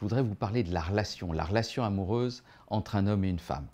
voudrais vous parler de la relation amoureuse entre un homme et une femme.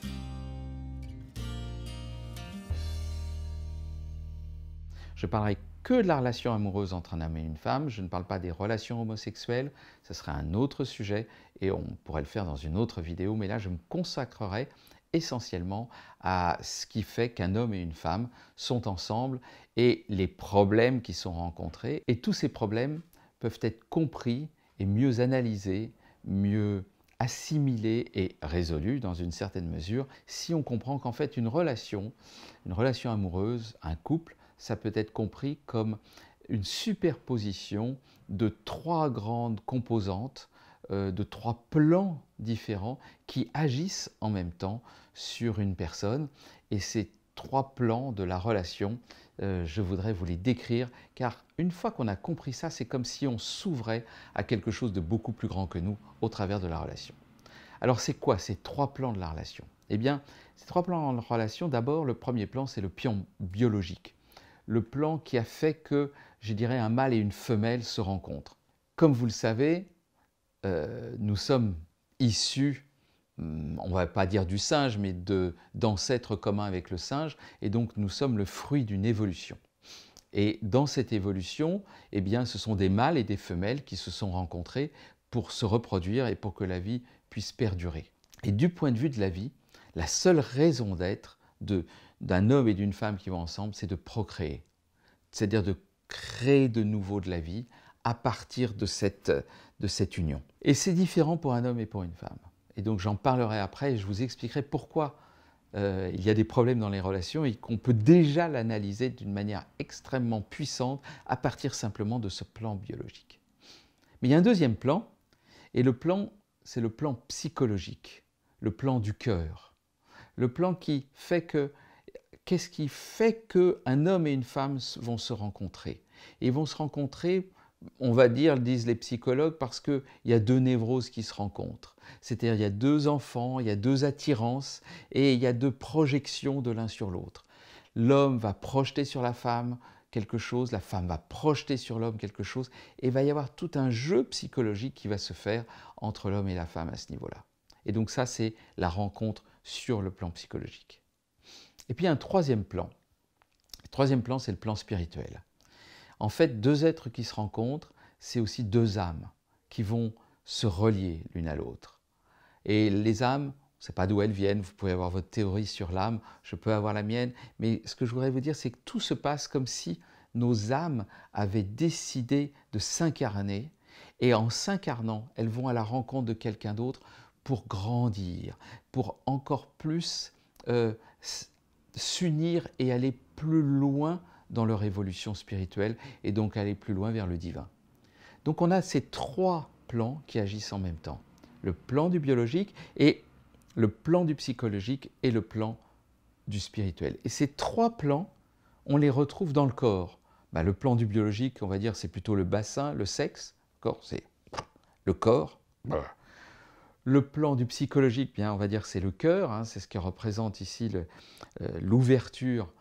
Je parlerai que de la relation amoureuse entre un homme et une femme, je ne parle pas des relations homosexuelles, ce serait un autre sujet et on pourrait le faire dans une autre vidéo, mais là je me consacrerai essentiellement à ce qui fait qu'un homme et une femme sont ensemble et les problèmes qui sont rencontrés. Et tous ces problèmes peuvent être compris et mieux analysés, mieux assimilés et résolus dans une certaine mesure si on comprend qu'en fait une relation amoureuse, un couple, ça peut être compris comme une superposition de trois grandes composantes, de trois plans différents qui agissent en même temps sur une personne. Et ces trois plans de la relation, je voudrais vous les décrire, car une fois qu'on a compris ça, c'est comme si on s'ouvrait à quelque chose de beaucoup plus grand que nous au travers de la relation. Alors c'est quoi ces trois plans de la relation? Eh bien, ces trois plans de la relation, d'abord, le premier plan, c'est le plan biologique. Le plan qui a fait que, je dirais, un mâle et une femelle se rencontrent. Comme vous le savez, nous sommes issus, on ne va pas dire du singe, mais d'ancêtres communs avec le singe, et donc nous sommes le fruit d'une évolution. Et dans cette évolution, eh bien, ce sont des mâles et des femelles qui se sont rencontrés pour se reproduire et pour que la vie puisse perdurer. Et du point de vue de la vie, la seule raison d'être d'un homme et d'une femme qui vont ensemble, c'est de procréer. C'est-à-dire de créer de nouveau de la vie à partir de cette union. Et c'est différent pour un homme et pour une femme. Et donc j'en parlerai après et je vous expliquerai pourquoi il y a des problèmes dans les relations et qu'on peut déjà l'analyser d'une manière extrêmement puissante à partir simplement de ce plan biologique. Mais il y a un deuxième plan, et le plan, c'est le plan psychologique, le plan du cœur. Le plan qui fait que, qu'est-ce qui fait qu'un homme et une femme vont se rencontrer? Et ils vont se rencontrer, on va dire, disent les psychologues, parce qu'il y a deux névroses qui se rencontrent. C'est-à-dire il y a deux enfants, il y a deux attirances et il y a deux projections de l'un sur l'autre. L'homme va projeter sur la femme quelque chose, la femme va projeter sur l'homme quelque chose et il va y avoir tout un jeu psychologique qui va se faire entre l'homme et la femme à ce niveau-là. Et donc ça, c'est la rencontre sur le plan psychologique. Et puis un troisième plan. Le troisième plan, c'est le plan spirituel. En fait, deux êtres qui se rencontrent, c'est aussi deux âmes qui vont se relier l'une à l'autre. Et les âmes, on ne sait pas d'où elles viennent, vous pouvez avoir votre théorie sur l'âme, je peux avoir la mienne, mais ce que je voudrais vous dire, c'est que tout se passe comme si nos âmes avaient décidé de s'incarner, et en s'incarnant, elles vont à la rencontre de quelqu'un d'autre pour grandir, pour encore plus s'unir et aller plus loin dans leur évolution spirituelle et donc aller plus loin vers le divin. Donc on a ces trois plans qui agissent en même temps. Le plan du biologique et le plan du psychologique et le plan du spirituel. Et ces trois plans, on les retrouve dans le corps. Le plan du biologique, on va dire, c'est plutôt le bassin, le sexe. C'est le corps. Le plan du psychologique, bien, on va dire, c'est le cœur. Hein, c'est ce qui représente ici l'ouverture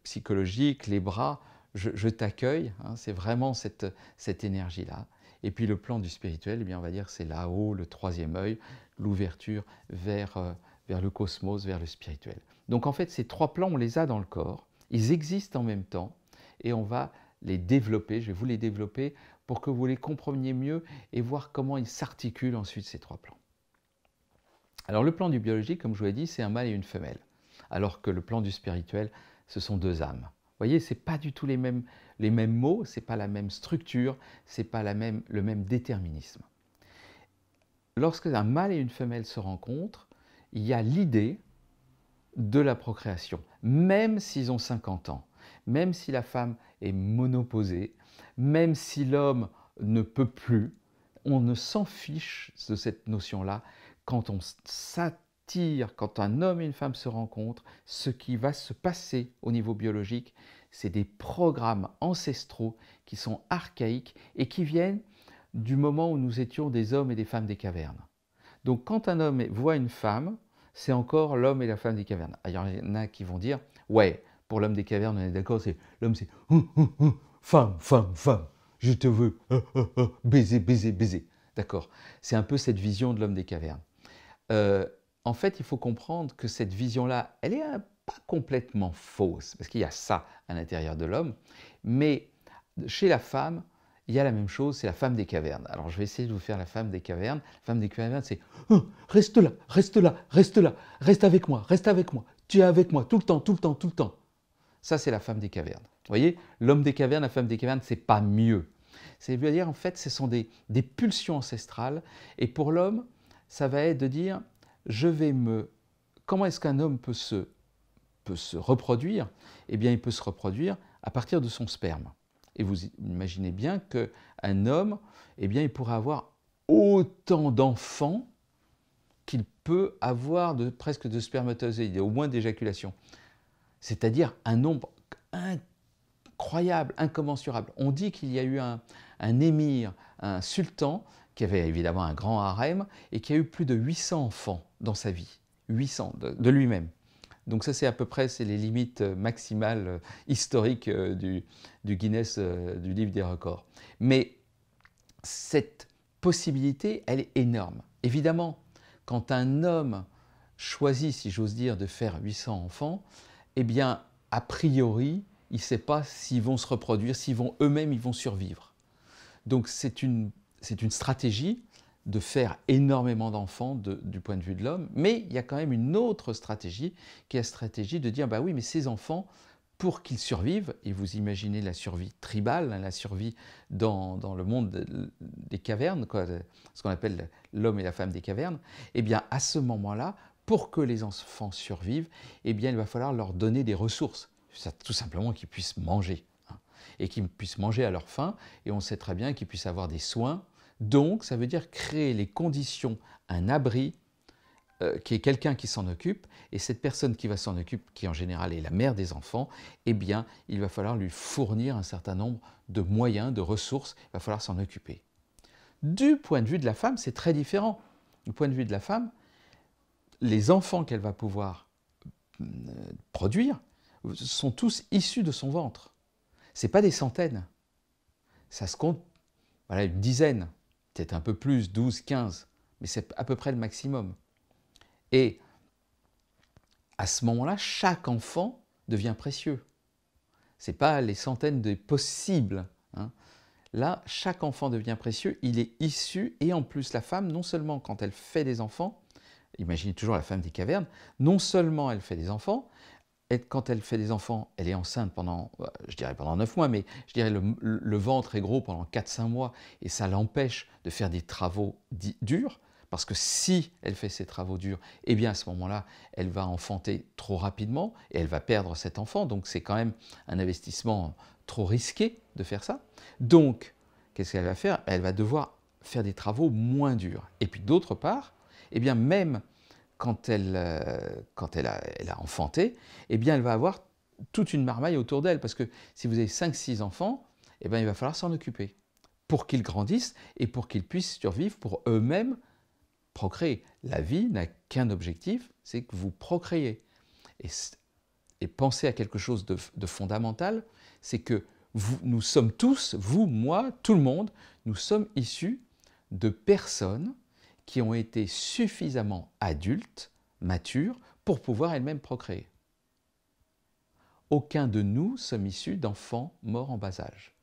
psychologique, les bras. Je t'accueille. Hein, c'est vraiment cette énergie-là. Et puis le plan du spirituel, eh bien, on va dire, c'est là-haut, le troisième œil, l'ouverture vers le cosmos, vers le spirituel. Donc en fait, ces trois plans, on les a dans le corps. Ils existent en même temps et on va les développer. Je vais vous les développer pour que vous les compreniez mieux et voir comment ils s'articulent ensuite, ces trois plans. Alors le plan du biologique, comme je vous l'ai dit, c'est un mâle et une femelle, alors que le plan du spirituel, ce sont deux âmes. Vous voyez, ce n'est pas du tout les mêmes mots, ce n'est pas la même structure, ce n'est pas le même déterminisme. Lorsque un mâle et une femelle se rencontrent, il y a l'idée de la procréation, même s'ils ont 50 ans, même si la femme est monopausée, même si l'homme ne peut plus, on ne s'en fiche de cette notion-là. Quand on s'attire, quand un homme et une femme se rencontrent, ce qui va se passer au niveau biologique, c'est des programmes ancestraux qui sont archaïques et qui viennent du moment où nous étions des hommes et des femmes des cavernes. Donc quand un homme voit une femme, c'est encore l'homme et la femme des cavernes. Alors, il y en a qui vont dire, ouais, pour l'homme des cavernes, on est d'accord, l'homme c'est femme, femme, femme, je te veux, baiser, baiser, baiser. D'accord? C'est un peu cette vision de l'homme des cavernes. Euh, En fait, il faut comprendre que cette vision-là, elle est pas complètement fausse, parce qu'il y a ça à l'intérieur de l'homme, mais chez la femme, il y a la même chose, c'est la femme des cavernes. Alors je vais essayer de vous faire la femme des cavernes. La femme des cavernes, c'est oh, reste là, reste là, reste là, reste avec moi, tu es avec moi tout le temps, tout le temps, tout le temps. Ça, c'est la femme des cavernes. Vous voyez, l'homme des cavernes, la femme des cavernes, c'est pas mieux. C'est-à-dire, en fait, ce sont des pulsions ancestrales, et pour l'homme, ça va être de dire, je vais me... Comment est-ce qu'un homme peut se reproduire? Eh bien, il peut se reproduire à partir de son sperme. Et vous imaginez bien qu'un homme, eh bien, il pourrait avoir autant d'enfants qu'il peut avoir presque de spermatozoïdes, au moins d'éjaculation. C'est-à-dire un nombre incroyable, incommensurable. On dit qu'il y a eu un émir, un sultan, qui avait évidemment un grand harem, et qui a eu plus de 800 enfants dans sa vie. 800 de lui-même. Donc ça, c'est à peu près les limites maximales historiques du Guinness, du livre des records. Mais cette possibilité, elle est énorme. Évidemment, quand un homme choisit, si j'ose dire, de faire 800 enfants, eh bien, a priori, il ne sait pas s'ils vont se reproduire, s'ils vont eux-mêmes, ils vont survivre. Donc c'est une stratégie de faire énormément d'enfants du point de vue de l'homme, mais il y a quand même une autre stratégie, qui est la stratégie de dire, bah oui, mais ces enfants, pour qu'ils survivent, et vous imaginez la survie tribale, la survie dans le monde des cavernes, quoi, ce qu'on appelle l'homme et la femme des cavernes, eh bien à ce moment-là, pour que les enfants survivent, eh bien il va falloir leur donner des ressources, tout simplement qu'ils puissent manger, hein, et qu'ils puissent manger à leur faim, et on sait très bien qu'ils puissent avoir des soins. Donc, ça veut dire créer les conditions, un abri, qui est quelqu'un qui s'en occupe, et cette personne qui va s'en occuper, qui en général est la mère des enfants, eh bien, il va falloir lui fournir un certain nombre de moyens, de ressources, il va falloir s'en occuper. Du point de vue de la femme, c'est très différent. Du point de vue de la femme, les enfants qu'elle va pouvoir produire sont tous issus de son ventre. Ce n'est pas des centaines, ça se compte, voilà, une dizaine, peut-être un peu plus, 12, 15, mais c'est à peu près le maximum. Et à ce moment-là, chaque enfant devient précieux. Ce n'est pas les centaines de possibles, hein. Là, chaque enfant devient précieux, il est issu, et en plus la femme, non seulement quand elle fait des enfants, imaginez toujours la femme des cavernes, non seulement elle fait des enfants, et quand elle fait des enfants, elle est enceinte pendant, je dirais pendant 9 mois, mais je dirais le ventre est gros pendant 4-5 mois, et ça l'empêche de faire des travaux durs, parce que si elle fait ces travaux durs, eh bien à ce moment-là, elle va enfanter trop rapidement, et elle va perdre cet enfant, donc c'est quand même un investissement trop risqué de faire ça. Donc, qu'est-ce qu'elle va faire? Elle va devoir faire des travaux moins durs. Et puis d'autre part, eh bien même quand elle a enfanté, eh bien elle va avoir toute une marmaille autour d'elle, parce que si vous avez 5-6 enfants, eh bien il va falloir s'en occuper pour qu'ils grandissent et pour qu'ils puissent survivre, pour eux-mêmes procréer. La vie n'a qu'un objectif, c'est que vous procréez. Et pensez à quelque chose de fondamental, c'est que nous sommes tous, vous, moi, tout le monde, nous sommes issus de personnes qui ont été suffisamment adultes, matures, pour pouvoir elles-mêmes procréer. Aucun de nous sommes issus d'enfants morts en bas âge.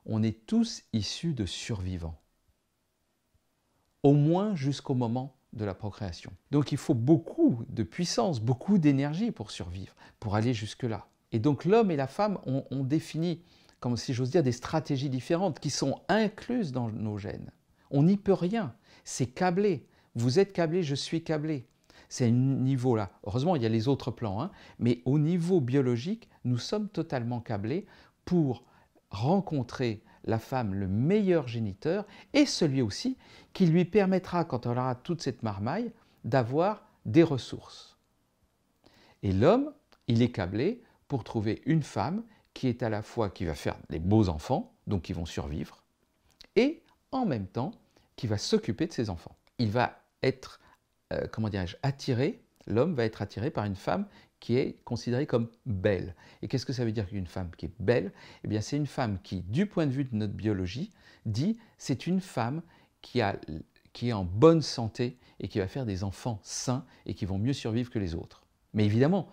On est tous issus de survivants, au moins jusqu'au moment de la procréation. Donc il faut beaucoup de puissance, beaucoup d'énergie pour survivre, pour aller jusque-là. Et donc l'homme et la femme ont défini, comme si j'ose dire, des stratégies différentes qui sont incluses dans nos gènes. On n'y peut rien, c'est câblé. Vous êtes câblé, je suis câblé. C'est à ce niveau-là. Heureusement, il y a les autres plans, hein, mais au niveau biologique, nous sommes totalement câblés pour rencontrer la femme le meilleur géniteur, et celui aussi qui lui permettra, quand on aura toute cette marmaille, d'avoir des ressources. Et l'homme, il est câblé pour trouver une femme qui est à la fois, qui va faire des beaux enfants, donc qui vont survivre, et en même temps, qui va s'occuper de ses enfants. Il va être, comment dirais-je, attiré, l'homme va être attiré par une femme qui est considérée comme belle. Et qu'est-ce que ça veut dire qu'une femme qui est belle? Eh bien, c'est une femme qui, du point de vue de notre biologie, dit c'est une femme qui est en bonne santé et qui va faire des enfants sains et qui vont mieux survivre que les autres. Mais évidemment,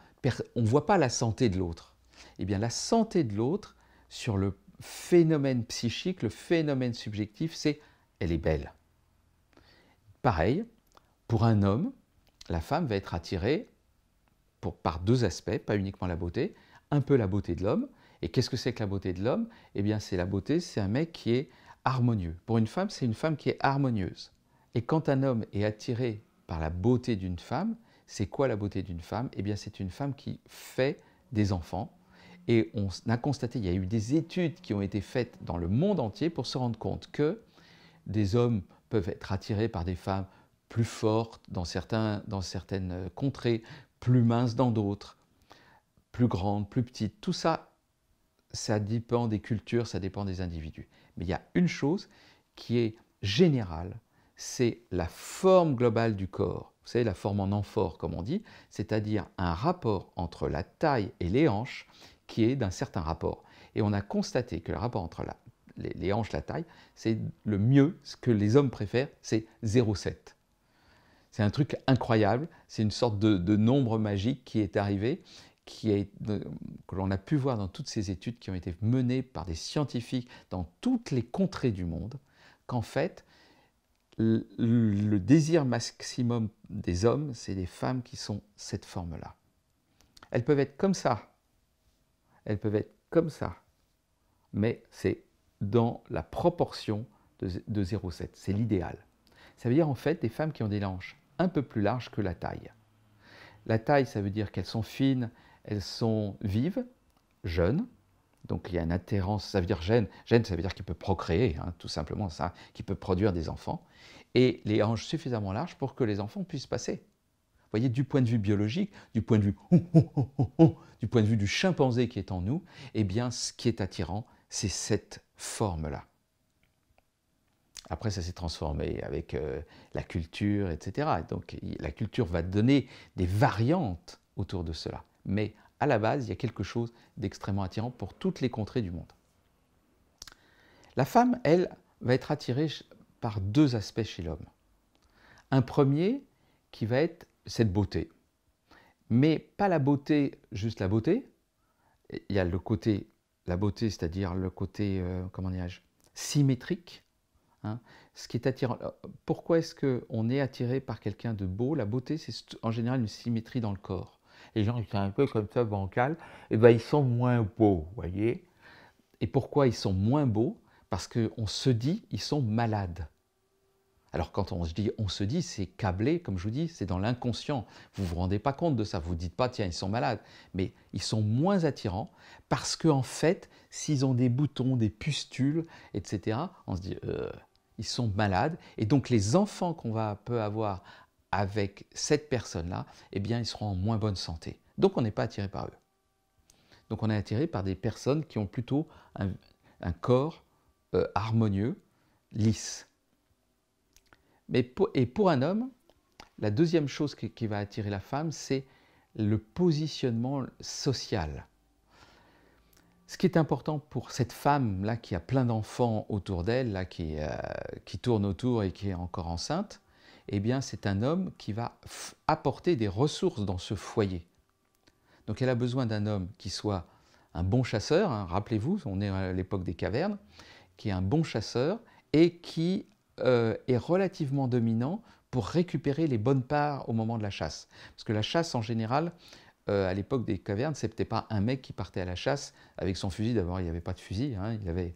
on ne voit pas la santé de l'autre. Eh bien, la santé de l'autre, sur le phénomène psychique, le phénomène subjectif, c'est elle est belle. Pareil, pour un homme, la femme va être attirée par deux aspects, pas uniquement la beauté, un peu la beauté de l'homme. Et qu'est-ce que c'est que la beauté de l'homme? Eh bien, c'est la beauté, c'est un mec qui est harmonieux. Pour une femme, c'est une femme qui est harmonieuse. Et quand un homme est attiré par la beauté d'une femme, c'est quoi la beauté d'une femme? Eh bien, c'est une femme qui fait des enfants. Et on a constaté, il y a eu des études qui ont été faites dans le monde entier pour se rendre compte que des hommes peuvent être attirés par des femmes plus fortes dans certaines contrées, plus minces dans d'autres, plus grandes, plus petites. Tout ça, ça dépend des cultures, ça dépend des individus. Mais il y a une chose qui est générale, c'est la forme globale du corps. Vous savez, la forme en amphore, comme on dit, c'est-à-dire un rapport entre la taille et les hanches qui est d'un certain rapport. Et on a constaté que le rapport entre les hanches et la taille, c'est le mieux, ce que les hommes préfèrent, c'est 0,7. C'est un truc incroyable, c'est une sorte de nombre magique qui est arrivé, que l'on a pu voir dans toutes ces études qui ont été menées par des scientifiques dans toutes les contrées du monde, qu'en fait, le désir maximum des hommes, c'est des femmes qui sont cette forme-là. Elles peuvent être comme ça, elles peuvent être comme ça, mais c'est dans la proportion de 0,7, c'est l'idéal. Ça veut dire en fait des femmes qui ont des hanches un peu plus larges que la taille. La taille, ça veut dire qu'elles sont fines, elles sont vives, jeunes, donc il y a une attirance, ça veut dire gène, ça veut dire qu'il peut procréer, hein, tout simplement ça, qu'il peut produire des enfants, et les hanches suffisamment larges pour que les enfants puissent passer. Vous voyez, du point de vue biologique, du point de vue du point de vue du chimpanzé qui est en nous, eh bien ce qui est attirant, c'est cette forme-là. Après, ça s'est transformé avec la culture, etc. Donc, la culture va donner des variantes autour de cela. Mais à la base, il y a quelque chose d'extrêmement attirant pour toutes les contrées du monde. La femme, elle, va être attirée par deux aspects chez l'homme. Un premier qui va être cette beauté. Mais pas la beauté, juste la beauté. Il y a le côté, la beauté, c'est-à-dire le côté, comment dirais-je, symétrique. Hein, ce qui est attirant. Pourquoi est-ce qu'on est attiré par quelqu'un de beau? La beauté, c'est en général une symétrie dans le corps. Les gens qui sont un peu comme ça, bancals, eh ben, ils sont moins beaux, vous voyez. Et pourquoi ils sont moins beaux? Parce qu'on se dit, ils sont malades. Alors quand on se dit, c'est câblé, comme je vous dis, c'est dans l'inconscient. Vous ne vous rendez pas compte de ça, vous ne vous dites pas, tiens, ils sont malades. Mais ils sont moins attirants parce qu'en fait, s'ils ont des boutons, des pustules, etc., on se dit, ils sont malades. Et donc les enfants qu'on peut avoir avec cette personne-là, eh bien, ils seront en moins bonne santé. Donc on n'est pas attiré par eux. Donc on est attiré par des personnes qui ont plutôt un corps harmonieux, lisse. Et pour un homme, la deuxième chose qui va attirer la femme, c'est le positionnement social. Ce qui est important pour cette femme-là qui a plein d'enfants autour d'elle, là, qui tourne autour et qui est encore enceinte, eh bien c'est un homme qui va apporter des ressources dans ce foyer. Donc elle a besoin d'un homme qui soit un bon chasseur, hein, rappelez-vous, on est à l'époque des cavernes, qui est un bon chasseur et qui est relativement dominant pour récupérer les bonnes parts au moment de la chasse. Parce que la chasse, en général, à l'époque des cavernes, ce n'était pas un mec qui partait à la chasse avec son fusil. D'abord, il n'y avait pas de fusil, hein, il y avait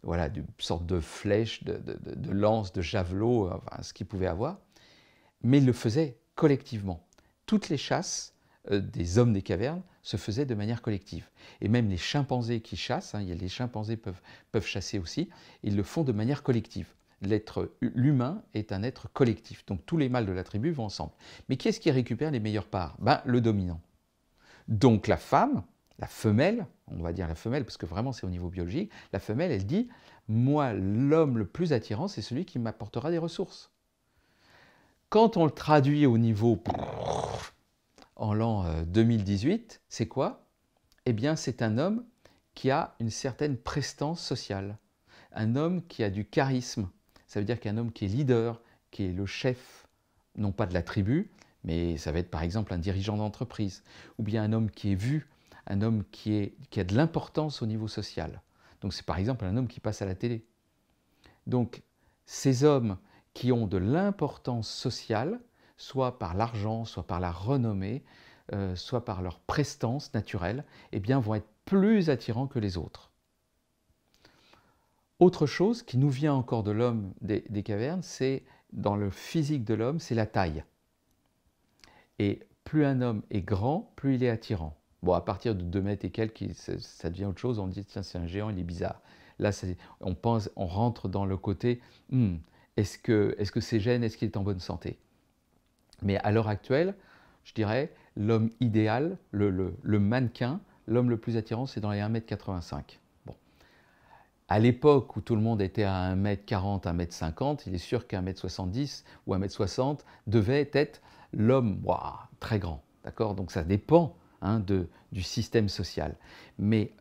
voilà, des sortes de flèches, de lances, de javelots, enfin, ce qu'il pouvait avoir. Mais il le faisait collectivement. Toutes les chasses des hommes des cavernes se faisaient de manière collective. Et même les chimpanzés qui chassent, hein, les chimpanzés peuvent chasser aussi, ils le font de manière collective. L'humain est un être collectif, donc tous les mâles de la tribu vont ensemble. Mais qui est-ce qui récupère les meilleures parts? Le dominant. Donc la femme, la femelle, on va dire la femelle parce que vraiment c'est au niveau biologique, la femelle elle dit « moi l'homme le plus attirant c'est celui qui m'apportera des ressources ». Quand on le traduit au niveau en l'an 2018, c'est quoi? Eh bien c'est un homme qui a une certaine prestance sociale, un homme qui a du charisme. ça veut dire qu'un homme qui est leader, qui est le chef, non pas de la tribu, mais ça va être par exemple un dirigeant d'entreprise, ou bien un homme qui est vu, un homme qui a de l'importance au niveau social. Donc c'est par exemple un homme qui passe à la télé. Donc ces hommes qui ont de l'importance sociale, soit par l'argent, soit par la renommée, soit par leur prestance naturelle, eh bien vont être plus attirants que les autres. Autre chose qui nous vient encore de l'homme des cavernes, c'est dans le physique de l'homme, c'est la taille. Et plus un homme est grand, plus il est attirant. Bon, à partir de 2 mètres et quelques, ça devient autre chose, on dit tiens c'est un géant, il est bizarre. Là, on rentre dans le côté, est-ce que ses gènes, est-ce qu'il est en bonne santé? Mais à l'heure actuelle, je dirais, l'homme idéal, le mannequin, l'homme le plus attirant, c'est dans les 1,85 m. Bon. À l'époque où tout le monde était à 1,40 m, 1,50 m, il est sûr qu'1,70 m ou 1,60 m devait être l'homme très grand. D'accord? Donc ça dépend du système social. Mais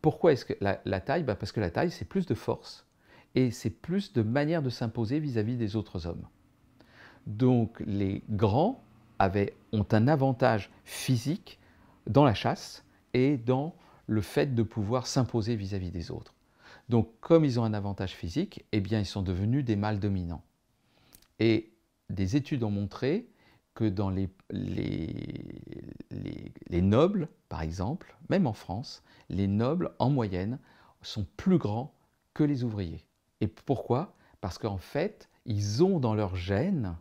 pourquoi est-ce que la taille? Parce que la taille, c'est plus de force et c'est plus de manière de s'imposer vis-à-vis des autres hommes. Donc les grands ont un avantage physique dans la chasse et dans le fait de pouvoir s'imposer vis-à-vis des autres. Donc comme ils ont un avantage physique, eh bien ils sont devenus des mâles dominants. Et des études ont montré que dans les nobles, par exemple, même en France, les nobles, en moyenne, sont plus grands que les ouvriers. Et pourquoi? Parce qu'en fait, ils ont dans leur gène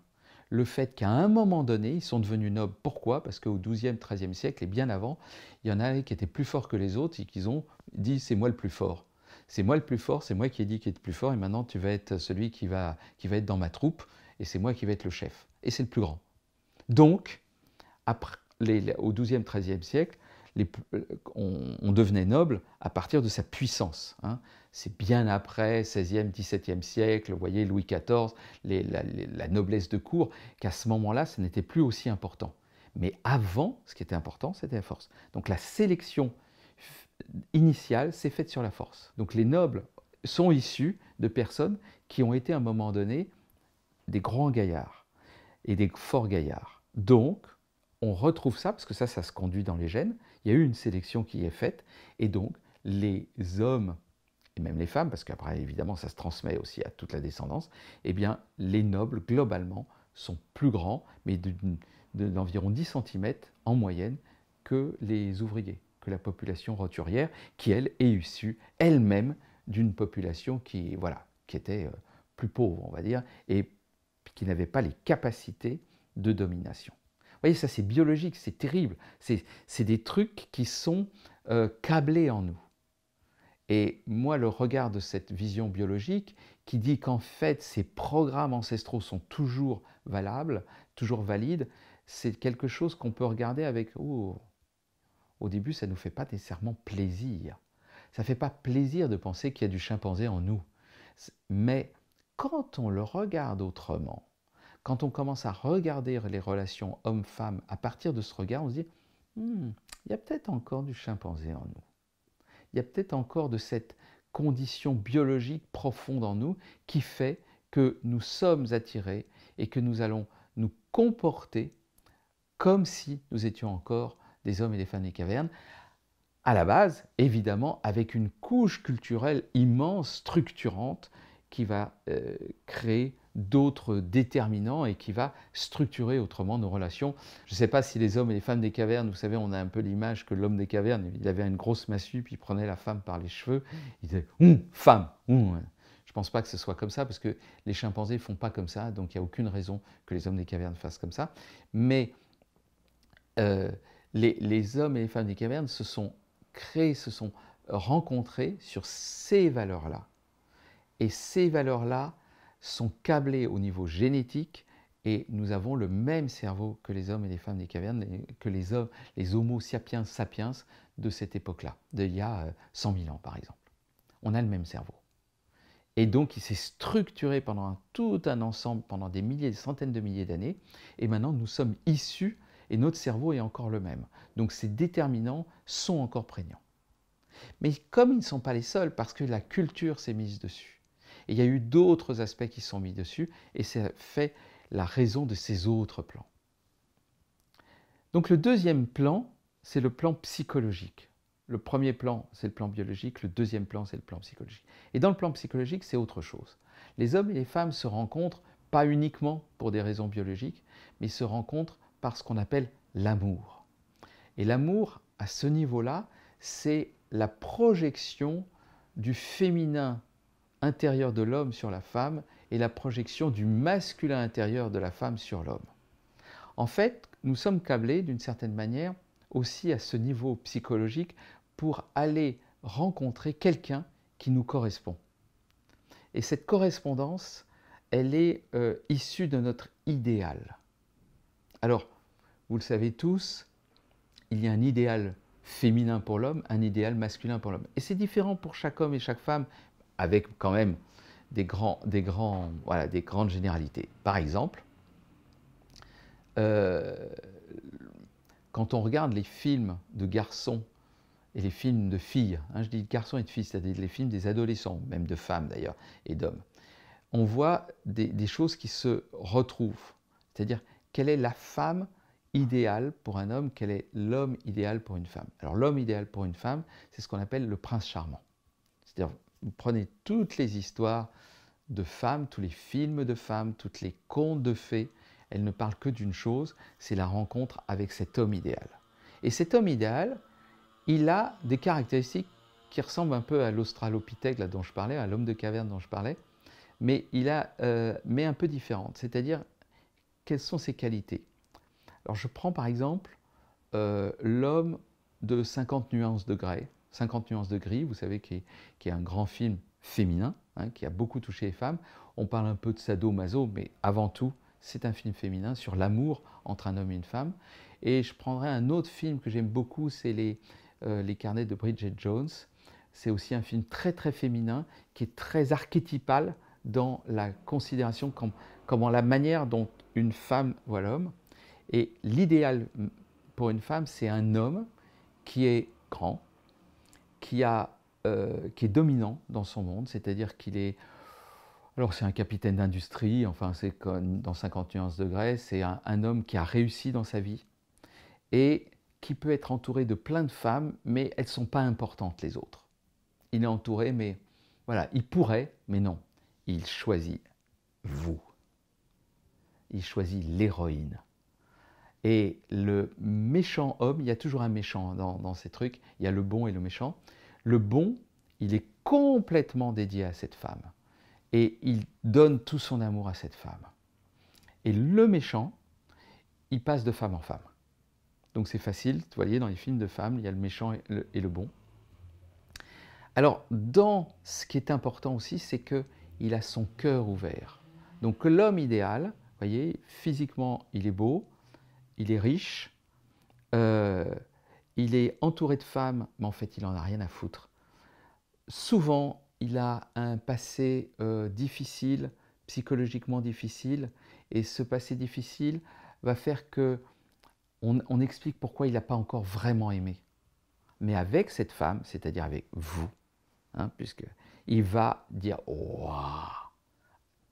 le fait qu'à un moment donné, ils sont devenus nobles. Pourquoi? Parce qu'au XIIe, XIIIe siècle, et bien avant, il y en a qui étaient plus forts que les autres et qu'ils ont dit « c'est moi le plus fort ». C'est moi le plus fort, c'est moi qui ai dit qu'il est le plus fort et maintenant tu vas être celui qui va être dans ma troupe et c'est moi qui vais être le chef. Et c'est le plus grand. Donc, après, au XIIe, XIIIe siècle, on devenait noble à partir de sa puissance. C'est bien après, XVIe, XVIIe siècle, vous voyez, Louis XIV, la noblesse de cour, qu'à ce moment-là, ce n'était plus aussi important. Mais avant, ce qui était important, c'était la force. Donc la sélection initiale s'est faite sur la force. Donc les nobles sont issus de personnes qui ont été à un moment donné des grands gaillards et des forts gaillards. Donc, on retrouve ça, parce que ça se conduit dans les gènes, il y a eu une sélection qui est faite, et donc les hommes, et même les femmes, parce qu'après évidemment ça se transmet aussi à toute la descendance, eh bien les nobles, globalement, sont plus grands, mais d'environ 10 cm en moyenne que les ouvriers, que la population roturière, qui elle est issue elle-même d'une population qui était plus pauvre, on va dire, et qui n'avait pas les capacités de domination. Vous voyez, ça c'est biologique, c'est terrible. C'est des trucs qui sont câblés en nous. Et moi, le regard de cette vision biologique qui dit qu'en fait, ces programmes ancestraux sont toujours valables, toujours valides, c'est quelque chose qu'on peut regarder avec « oh, au début, ça ne nous fait pas nécessairement plaisir. Ça ne fait pas plaisir de penser qu'il y a du chimpanzé en nous. Mais quand on le regarde autrement, quand on commence à regarder les relations homme-femme à partir de ce regard, on se dit il y a peut-être encore du chimpanzé en nous. Il y a peut-être encore de cette condition biologique profonde en nous qui fait que nous sommes attirés et que nous allons nous comporter comme si nous étions encore des hommes et des femmes des cavernes, à la base, évidemment, avec une couche culturelle immense, structurante, qui va créer d'autres déterminants et qui va structurer autrement nos relations. Je ne sais pas si les hommes et les femmes des cavernes, vous savez, on a un peu l'image que l'homme des cavernes, il avait une grosse massue, puis il prenait la femme par les cheveux, il disait « femme ». Je ne pense pas que ce soit comme ça, parce que les chimpanzés ne font pas comme ça, donc il n'y a aucune raison que les hommes des cavernes fassent comme ça. Mais les hommes et les femmes des cavernes se sont créés, se sont rencontrés sur ces valeurs-là. Et ces valeurs-là sont câblées au niveau génétique et nous avons le même cerveau que les hommes et les femmes des cavernes, que les Homo sapiens sapiens de cette époque-là, d'il y a 100 000 ans par exemple. On a le même cerveau. Et donc il s'est structuré pendant tout un ensemble, pendant des milliers, des centaines de milliers d'années, et maintenant nous sommes issus et notre cerveau est encore le même. Donc ces déterminants sont encore prégnants. Mais comme ils ne sont pas les seuls, parce que la culture s'est mise dessus, Et il y a eu d'autres aspects qui sont mis dessus, et ça fait la raison de ces autres plans. Donc le deuxième plan, c'est le plan psychologique. Le premier plan, c'est le plan biologique, le deuxième plan, c'est le plan psychologique. Et dans le plan psychologique, c'est autre chose. Les hommes et les femmes se rencontrent pas uniquement pour des raisons biologiques, mais ils se rencontrent par ce qu'on appelle l'amour. Et l'amour, à ce niveau-là, c'est la projection du féminin intérieur de l'homme sur la femme et la projection du masculin intérieur de la femme sur l'homme. En fait, nous sommes câblés d'une certaine manière aussi à ce niveau psychologique pour aller rencontrer quelqu'un qui nous correspond. Et cette correspondance, elle est issue de notre idéal. Alors, vous le savez tous, il y a un idéal féminin pour l'homme, un idéal masculin pour l'homme. Et c'est différent pour chaque homme et chaque femme, avec quand même des grandes généralités. Par exemple, quand on regarde les films de garçons et les films de filles, je dis de garçons et de filles, c'est-à-dire les films des adolescents, même de femmes d'ailleurs, et d'hommes, on voit des choses qui se retrouvent. C'est-à-dire, quelle est la femme idéale pour un homme, quel est l'homme idéal pour une femme. Alors l'homme idéal pour une femme, c'est ce qu'on appelle le prince charmant. C'est-à-dire, vous prenez toutes les histoires de femmes, tous les films de femmes, tous les contes de fées, elles ne parlent que d'une chose, c'est la rencontre avec cet homme idéal. Et cet homme idéal, il a des caractéristiques qui ressemblent un peu à l'australopithèque là, dont je parlais, à l'homme de caverne dont je parlais, mais mais un peu différentes. C'est-à-dire, quelles sont ses qualités? Alors je prends par exemple l'homme de 50 nuances de gris. 50 nuances de gris, vous savez, qui est un grand film féminin, qui a beaucoup touché les femmes. On parle un peu de sadomaso, mais avant tout, c'est un film féminin sur l'amour entre un homme et une femme. Et je prendrai un autre film que j'aime beaucoup, c'est les carnets de Bridget Jones. C'est aussi un film très très féminin, qui est très archétypal dans la considération, comment la manière dont une femme voit l'homme. Et l'idéal pour une femme, c'est un homme qui est grand, qui est dominant dans son monde, c'est-à-dire qu'il est... Alors c'est un capitaine d'industrie, enfin c'est comme dans 50 nuances de gris, c'est un homme qui a réussi dans sa vie et qui peut être entouré de plein de femmes, mais elles ne sont pas importantes les autres. Il est entouré, mais voilà, il pourrait, mais non. Il choisit vous. Il choisit l'héroïne. Et le méchant homme, il y a toujours un méchant dans ces trucs, il y a le bon et le méchant. Le bon, il est complètement dédié à cette femme. Et il donne tout son amour à cette femme. Et le méchant, il passe de femme en femme. Donc c'est facile, vous voyez, dans les films de femmes, il y a le méchant et le bon. Alors, ce qui est important aussi, c'est qu'il a son cœur ouvert. Donc l'homme idéal, vous voyez, physiquement, il est beau, il est riche, il est entouré de femmes, mais en fait, il n'en a rien à foutre. Souvent, il a un passé difficile, psychologiquement difficile, et ce passé difficile va faire qu'on explique pourquoi il n'a pas encore vraiment aimé. Mais avec cette femme, c'est-à-dire avec vous, puisqu'il va dire « Waouh,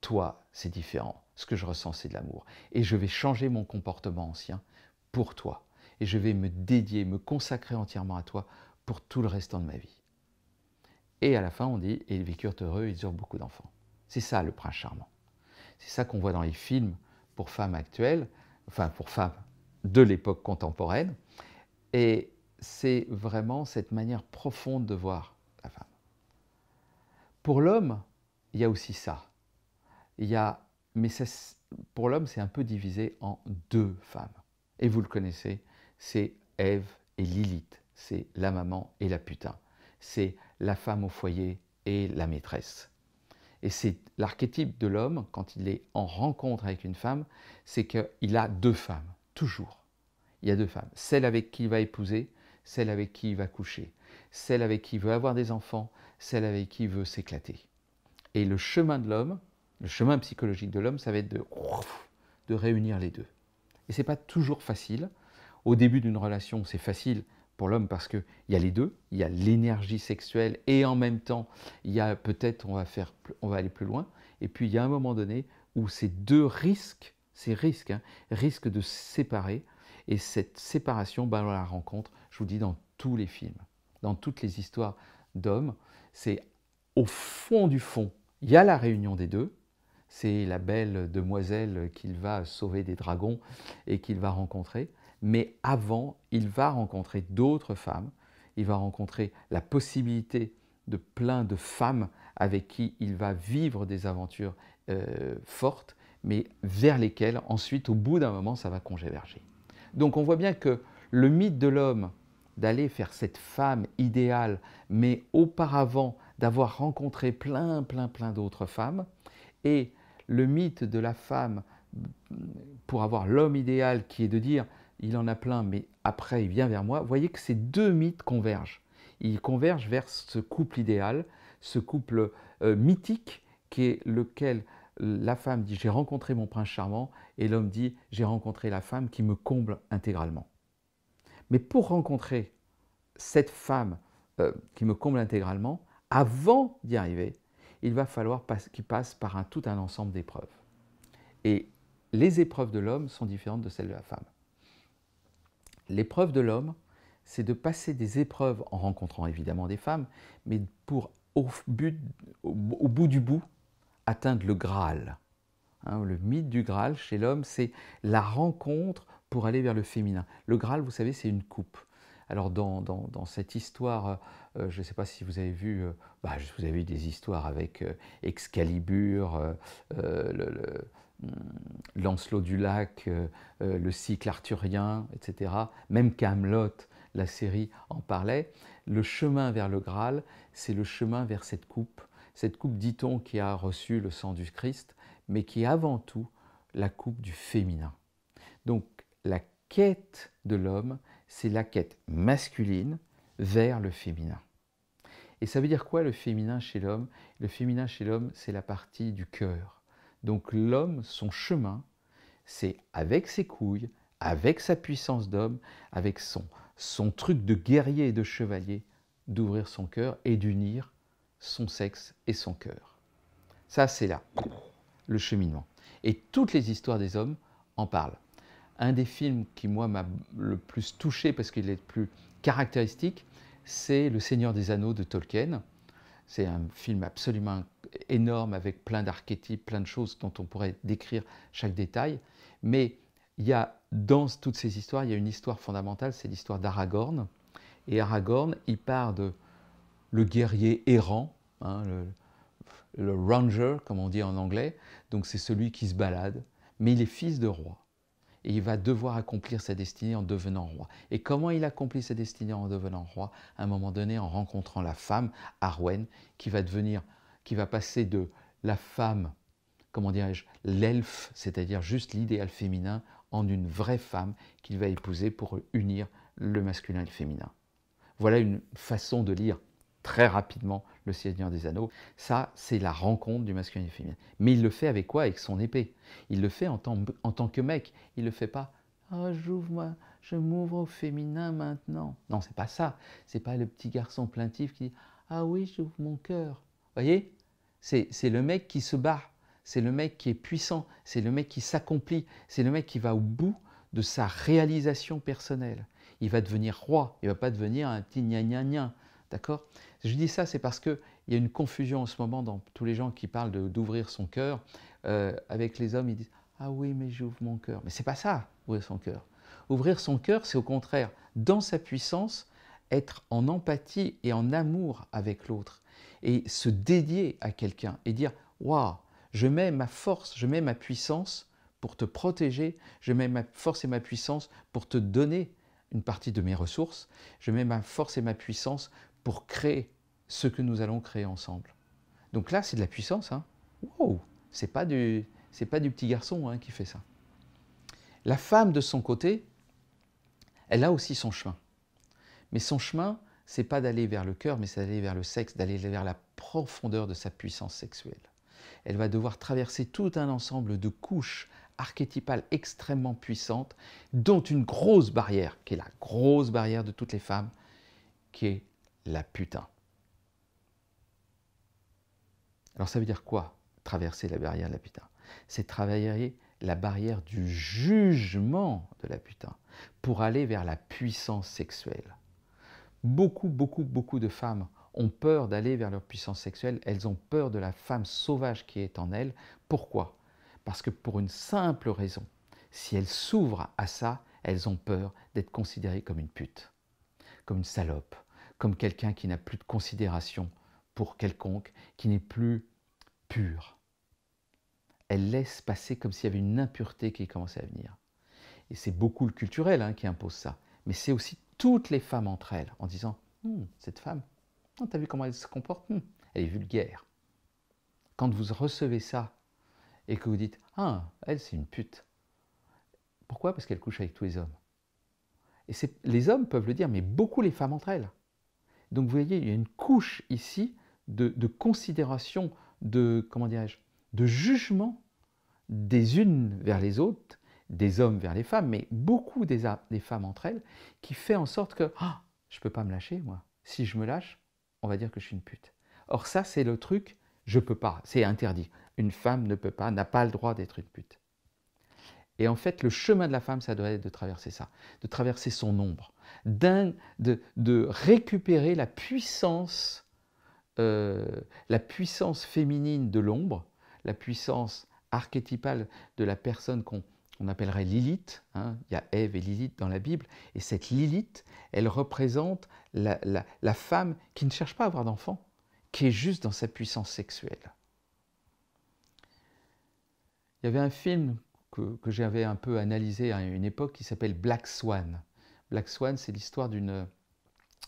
toi, c'est différent, ce que je ressens, c'est de l'amour. Et je vais changer mon comportement ancien pour toi. Et je vais me dédier, me consacrer entièrement à toi pour tout le restant de ma vie. » Et à la fin, on dit « Et ils vécurent heureux, ils eurent beaucoup d'enfants. » C'est ça le prince charmant. C'est ça qu'on voit dans les films pour femmes actuelles, enfin pour femmes de l'époque contemporaine. Et c'est vraiment cette manière profonde de voir la femme. Pour l'homme, il y a aussi ça. Pour l'homme, c'est un peu divisé en deux femmes. Et vous le connaissez, c'est Ève et Lilith. C'est la maman et la putain. C'est la femme au foyer et la maîtresse. Et c'est l'archétype de l'homme, quand il est en rencontre avec une femme, c'est qu'il a deux femmes, toujours. Il y a deux femmes. Celle avec qui il va épouser, celle avec qui il va coucher. Celle avec qui il veut avoir des enfants, celle avec qui il veut s'éclater. Et le chemin de l'homme, le chemin psychologique de l'homme, ça va être de réunir les deux. Et ce n'est pas toujours facile. Au début d'une relation, c'est facile pour l'homme parce qu'il y a les deux, il y a l'énergie sexuelle et en même temps, il y a peut-être on va aller plus loin. Et puis il y a un moment donné où ces deux risques, risquent de se séparer. Et cette séparation, ben, on la rencontre, je vous dis, dans tous les films, dans toutes les histoires d'hommes. C'est au fond du fond, il y a la réunion des deux. C'est la belle demoiselle qu'il va sauver des dragons et qu'il va rencontrer. Mais avant, il va rencontrer d'autres femmes. Il va rencontrer la possibilité de plein de femmes avec qui il va vivre des aventures fortes, mais vers lesquelles, ensuite, au bout d'un moment, ça va converger. Donc on voit bien que le mythe de l'homme, d'aller faire cette femme idéale, mais auparavant d'avoir rencontré plein d'autres femmes, et le mythe de la femme pour avoir l'homme idéal qui est de dire il en a plein mais après il vient vers moi, vous voyez que ces deux mythes convergent. Ils convergent vers ce couple idéal, ce couple mythique qui est lequel la femme dit j'ai rencontré mon prince charmant et l'homme dit j'ai rencontré la femme qui me comble intégralement. Mais pour rencontrer cette femme qui me comble intégralement, avant d'y arriver, il va falloir qu'il passe par tout un ensemble d'épreuves. Et les épreuves de l'homme sont différentes de celles de la femme. L'épreuve de l'homme, c'est de passer des épreuves en rencontrant évidemment des femmes, mais pour, au bout du bout, atteindre le Graal. Hein, le mythe du Graal chez l'homme, c'est la rencontre pour aller vers le féminin. Le Graal, vous savez, c'est une coupe. Alors dans cette histoire, je ne sais pas si vous avez vu, vous avez vu des histoires avec Excalibur, Lancelot du Lac, le cycle arthurien, etc. Même Camelot, la série en parlait. Le chemin vers le Graal, c'est le chemin vers cette coupe, dit-on, qui a reçu le sang du Christ, mais qui est avant tout la coupe du féminin. Donc la quête de l'homme, c'est la quête masculine vers le féminin. Et ça veut dire quoi le féminin chez l'homme? Le féminin chez l'homme, c'est la partie du cœur. Donc l'homme, son chemin, c'est avec ses couilles, avec sa puissance d'homme, avec son truc de guerrier et de chevalier, d'ouvrir son cœur et d'unir son sexe et son cœur. Ça, c'est là, le cheminement. Et toutes les histoires des hommes en parlent. Un des films qui, moi, m'a le plus touché parce qu'il est le plus caractéristique, c'est Le Seigneur des Anneaux de Tolkien. C'est un film absolument énorme avec plein d'archétypes, plein de choses dont on pourrait décrire chaque détail. Mais il y a, dans toutes ces histoires, il y a une histoire fondamentale, c'est l'histoire d'Aragorn. Et Aragorn, il part de le guerrier errant, hein, le ranger, comme on dit en anglais. Donc c'est celui qui se balade, mais il est fils de roi. Et il va devoir accomplir sa destinée en devenant roi. Et comment il accomplit sa destinée en devenant roi? À un moment donné, en rencontrant la femme, Arwen, qui va passer de la femme, comment dirais-je, l'elfe, c'est-à-dire juste l'idéal féminin, en une vraie femme qu'il va épouser pour unir le masculin et le féminin. Voilà une façon de lire très rapidement Le Seigneur des Anneaux. Ça, c'est la rencontre du masculin et du féminin. Mais il le fait avec quoi? Avec son épée. Il le fait en tant que mec. Il ne le fait pas « Oh, je m'ouvre au féminin maintenant ». Non, c'est pas ça. C'est pas le petit garçon plaintif qui dit « Ah oui, j'ouvre mon cœur ». Vous voyez? C'est le mec qui se bat. C'est le mec qui est puissant. C'est le mec qui s'accomplit. C'est le mec qui va au bout de sa réalisation personnelle. Il va devenir roi. Il ne va pas devenir un petit gna-gna-gna. D'accord? Je dis ça, c'est parce qu'il y a une confusion en ce moment dans tous les gens qui parlent d'ouvrir son cœur. Avec les hommes, ils disent « Ah oui, mais j'ouvre mon cœur ». Mais ce n'est pas ça, ouvrir son cœur. Ouvrir son cœur, c'est au contraire, dans sa puissance, être en empathie et en amour avec l'autre. Et se dédier à quelqu'un et dire « Waouh, je mets ma force, je mets ma puissance pour te protéger, je mets ma force et ma puissance pour te donner une partie de mes ressources, je mets ma force et ma puissance pour créer ce que nous allons créer ensemble. » Donc là, c'est de la puissance. Hein. Wow, c'est pas du petit garçon hein, qui fait ça. La femme, de son côté, elle a aussi son chemin. Mais son chemin, c'est pas d'aller vers le cœur, mais c'est d'aller vers le sexe, d'aller vers la profondeur de sa puissance sexuelle. elle va devoir traverser tout un ensemble de couches archétypales extrêmement puissantes, dont une grosse barrière, qui est la grosse barrière de toutes les femmes, qui est la putain. Alors ça veut dire quoi, traverser la barrière de la putain? C'est travailler la barrière du jugement de la putain pour aller vers la puissance sexuelle. Beaucoup de femmes ont peur d'aller vers leur puissance sexuelle, elles ont peur de la femme sauvage qui est en elles. Pourquoi? Parce que pour une simple raison, si elles s'ouvrent à ça, elles ont peur d'être considérées comme une pute, comme une salope, comme quelqu'un qui n'a plus de considération pour quelconque, qui n'est plus pur. Elles laissent passer comme s'il y avait une impureté qui commençait à venir. Et c'est beaucoup le culturel qui impose ça, mais c'est aussi toutes les femmes entre elles, en disant cette femme, t'as vu comment elle se comporte, elle est vulgaire. Quand vous recevez ça et que vous dites elle c'est une pute. Pourquoi? Parce qu'elle couche avec tous les hommes. Et les hommes peuvent le dire, mais beaucoup les femmes entre elles. Donc vous voyez, il y a une couche ici de considération, de, comment dirais-je, de jugement des unes vers les autres, des hommes vers les femmes, mais beaucoup des femmes entre elles, qui fait en sorte que je ne peux pas me lâcher, moi. Si je me lâche, on va dire que je suis une pute. Or ça, c'est le truc, je ne peux pas, c'est interdit. Une femme ne peut pas, n'a pas le droit d'être une pute. Et en fait, le chemin de la femme, ça doit être de traverser ça, de traverser son ombre, de récupérer la puissance féminine de l'ombre, la puissance archétypale de la personne qu'on appellerait Lilith. Il y a Ève et Lilith dans la Bible, et cette Lilith, elle représente la femme qui ne cherche pas à avoir d'enfant, qui est juste dans sa puissance sexuelle. Il y avait un film que j'avais un peu analysé à une époque qui s'appelle Black Swan. Black Swan, c'est l'histoire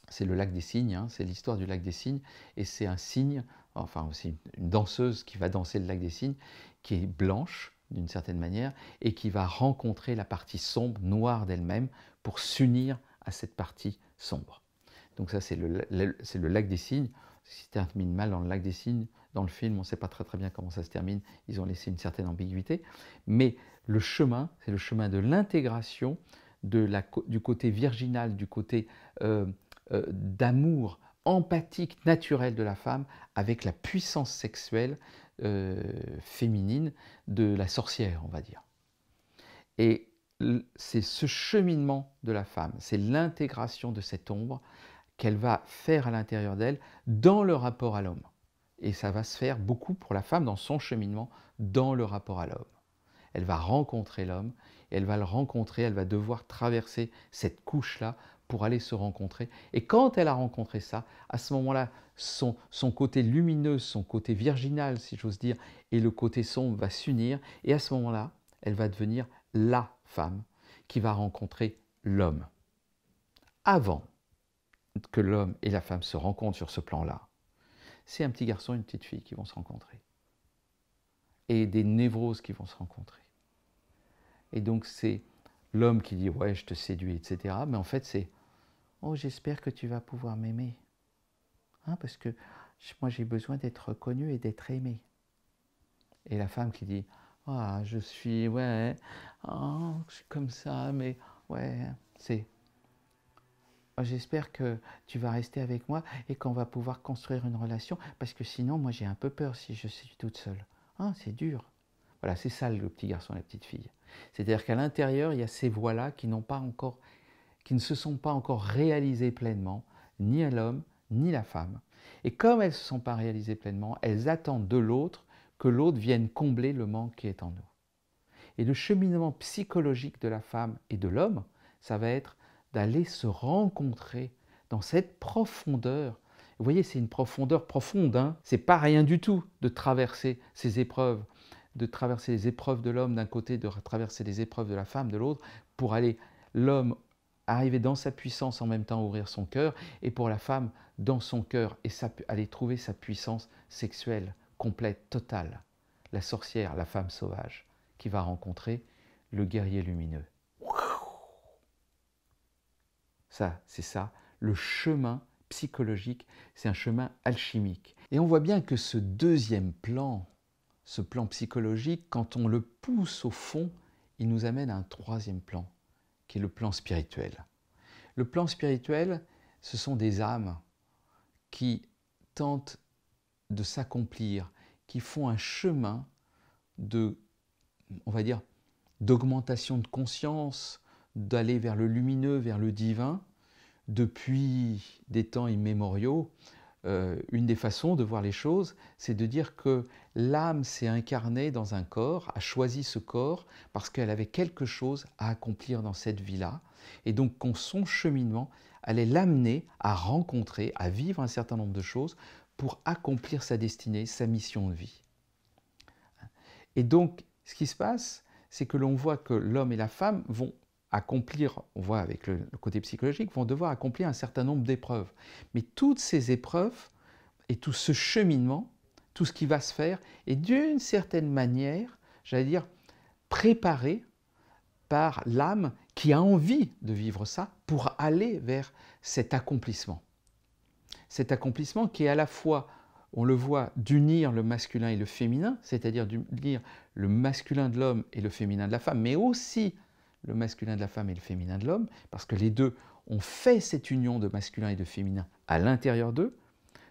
c'est le lac des cygnes, c'est l'histoire du lac des cygnes, et c'est un cygne, enfin aussi une danseuse qui va danser le lac des cygnes, qui est blanche d'une certaine manière, et qui va rencontrer la partie sombre, noire d'elle-même, pour s'unir à cette partie sombre. Donc ça, c'est le lac des cygnes. Ce qui se termine mal dans le lac des cygnes, dans le film, on ne sait pas très bien comment ça se termine, ils ont laissé une certaine ambiguïté, mais le chemin, c'est le chemin de l'intégration du côté virginal, du côté d'amour empathique, naturel de la femme, avec la puissance sexuelle féminine de la sorcière, on va dire. Et c'est ce cheminement de la femme, c'est l'intégration de cette ombre qu'elle va faire à l'intérieur d'elle dans le rapport à l'homme. Et ça va se faire beaucoup pour la femme dans son cheminement, dans le rapport à l'homme. Elle va rencontrer l'homme, et elle va le rencontrer, elle va devoir traverser cette couche-là pour aller se rencontrer. Et quand elle a rencontré ça, à ce moment-là, son côté lumineux, son côté virginal, si j'ose dire, et le côté sombre va s'unir, et à ce moment-là, elle va devenir la femme qui va rencontrer l'homme. Avant que l'homme et la femme se rencontrent sur ce plan-là, c'est un petit garçon et une petite fille qui vont se rencontrer. Et des névroses qui vont se rencontrer. Et donc c'est l'homme qui dit « ouais, je te séduis », etc. Mais en fait c'est « oh, j'espère que tu vas pouvoir m'aimer. Parce que moi j'ai besoin d'être reconnu et d'être aimé. » Et la femme qui dit « ah, je suis, ouais, je suis comme ça, mais ouais, c'est... j'espère que tu vas rester avec moi et qu'on va pouvoir construire une relation, parce que sinon, moi, j'ai un peu peur si je suis toute seule. C'est dur. » Voilà, c'est ça le petit garçon et la petite fille. C'est-à-dire qu'à l'intérieur, il y a ces voix-là qui ne se sont pas encore réalisées pleinement, ni à l'homme, ni la femme. Et comme elles ne se sont pas réalisées pleinement, elles attendent de l'autre que l'autre vienne combler le manque qui est en nous. Et le cheminement psychologique de la femme et de l'homme, ça va être d'aller se rencontrer dans cette profondeur. Vous voyez, c'est une profondeur profonde, c'est pas rien du tout de traverser ces épreuves, de traverser les épreuves de l'homme d'un côté, de traverser les épreuves de la femme de l'autre, pour aller, l'homme, arriver dans sa puissance, en même temps ouvrir son cœur, et pour la femme, dans son cœur, et aller trouver sa puissance sexuelle, complète, totale. La sorcière, la femme sauvage, qui va rencontrer le guerrier lumineux. Ça, c'est ça, le chemin psychologique, c'est un chemin alchimique. Et on voit bien que ce deuxième plan ce plan psychologique, quand on le pousse au fond, il nous amène à un troisième plan, qui est le plan spirituel. Le plan spirituel, ce sont des âmes qui tentent de s'accomplir, qui font un chemin de, on va dire, d'augmentation de conscience, d'aller vers le lumineux, vers le divin, depuis des temps immémoriaux. Une des façons de voir les choses, c'est de dire que l'âme s'est incarnée dans un corps, a choisi ce corps parce qu'elle avait quelque chose à accomplir dans cette vie-là, et donc qu'on son cheminement allait l'amener à rencontrer, à vivre un certain nombre de choses pour accomplir sa destinée, sa mission de vie. Et donc, ce qui se passe, c'est que l'on voit que l'homme et la femme vont accomplir, on voit avec le côté psychologique, vont devoir accomplir un certain nombre d'épreuves. Mais toutes ces épreuves et tout ce cheminement, tout ce qui va se faire, est d'une certaine manière, j'allais dire, préparé par l'âme qui a envie de vivre ça pour aller vers cet accomplissement. Cet accomplissement qui est à la fois, on le voit, d'unir le masculin et le féminin, c'est-à-dire d'unir le masculin de l'homme et le féminin de la femme, mais aussi le masculin de la femme et le féminin de l'homme, parce que les deux ont fait cette union de masculin et de féminin à l'intérieur d'eux.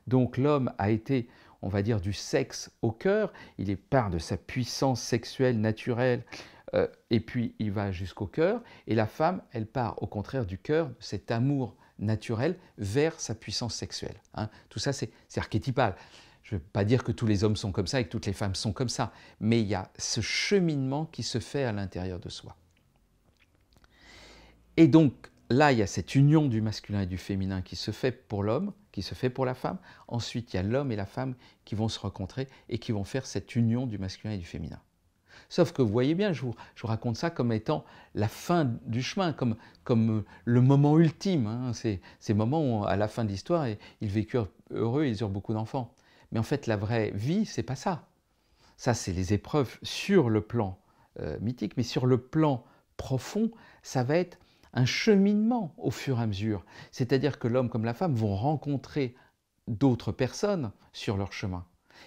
Donc l'homme a été, on va dire, du sexe au cœur, il est part de sa puissance sexuelle naturelle, et puis il va jusqu'au cœur, et la femme, elle part au contraire du cœur, de cet amour naturel vers sa puissance sexuelle. Hein. Tout ça, c'est archétypal. Je ne veux pas dire que tous les hommes sont comme ça et que toutes les femmes sont comme ça, mais il y a ce cheminement qui se fait à l'intérieur de soi. Et donc, là, il y a cette union du masculin et du féminin qui se fait pour l'homme, qui se fait pour la femme. Ensuite, il y a l'homme et la femme qui vont se rencontrer et qui vont faire cette union du masculin et du féminin. Sauf que vous voyez bien, je vous raconte ça comme étant la fin du chemin, comme le moment ultime. Hein. Ces moments où, à la fin de l'histoire, ils vécurent heureux et ils eurent beaucoup d'enfants. Mais en fait, la vraie vie, c'est pas ça. Ça, c'est les épreuves sur le plan mythique, mais sur le plan profond, ça va être un cheminement au fur et à mesure. C'est-à-dire que l'homme comme la femme vont rencontrer d'autres personnes sur leur chemin.